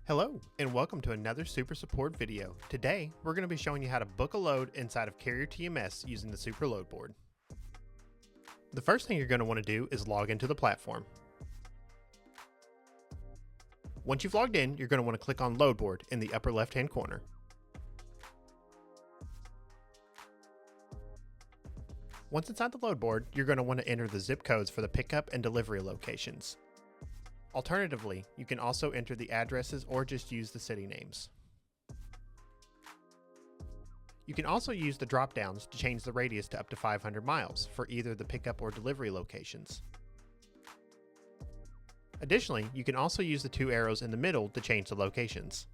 Hello, and welcome to another Super Support video. Today, we're going to be showing you how to book a load inside of Carrier TMS using the Super Load Board. The first thing you're going to want to do is log into the platform. Once you've logged in, you're going to want to click on Load Board in the upper left-hand corner. Once inside the load board, you're going to want to enter the zip codes for the pickup and delivery locations. Alternatively, you can also enter the addresses or just use the city names. You can also use the drop-downs to change the radius to up to 500 miles for either the pickup or delivery locations. Additionally, you can also use the two arrows in the middle to change the locations.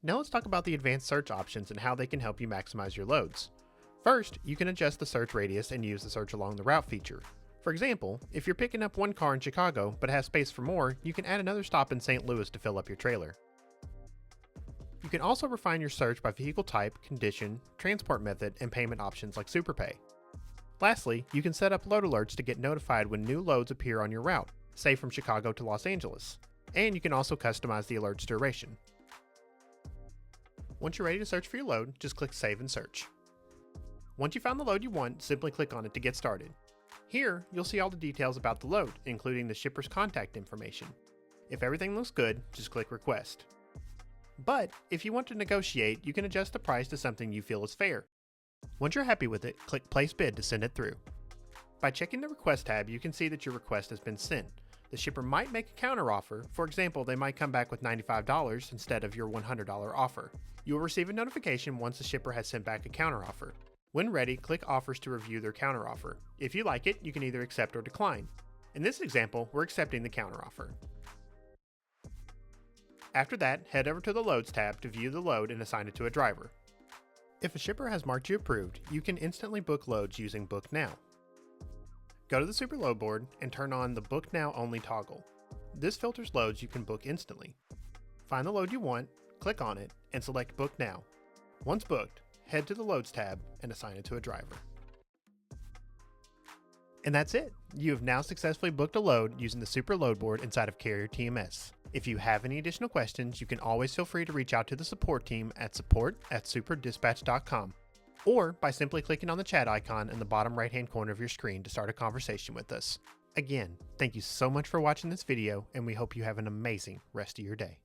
Now let's talk about the advanced search options and how they can help you maximize your loads. First, you can adjust the search radius and use the search along the route feature. For example, if you're picking up one car in Chicago but have space for more, you can add another stop in St. Louis to fill up your trailer. You can also refine your search by vehicle type, condition, transport method, and payment options like SuperPay. Lastly, you can set up load alerts to get notified when new loads appear on your route, say from Chicago to Los Angeles. And you can also customize the alert's duration. Once you're ready to search for your load, just click Save and Search. Once you found the load you want, simply click on it to get started. Here, you'll see all the details about the load, including the shipper's contact information. If everything looks good, just click Request. But if you want to negotiate, you can adjust the price to something you feel is fair. Once you're happy with it, click Place Bid to send it through. By checking the Request tab, you can see that your request has been sent. The shipper might make a counteroffer. For example, they might come back with $95 instead of your $100 offer. You will receive a notification once the shipper has sent back a counteroffer. When ready, click Offers to review their counteroffer. If you like it, you can either accept or decline. In this example, we're accepting the counteroffer. After that, head over to the Loads tab to view the load and assign it to a driver. If a shipper has marked you approved, you can instantly book loads using Book Now. Go to the Super Load Board and turn on the Book Now Only toggle. This filters loads you can book instantly. Find the load you want, click on it, and select Book Now. Once booked, head to the Loads tab and assign it to a driver. And that's it! You have now successfully booked a load using the Super Load Board inside of Carrier TMS. If you have any additional questions, you can always feel free to reach out to the support team at support@superdispatch.com or by simply clicking on the chat icon in the bottom right-hand corner of your screen to start a conversation with us. Again, thank you so much for watching this video, and we hope you have an amazing rest of your day.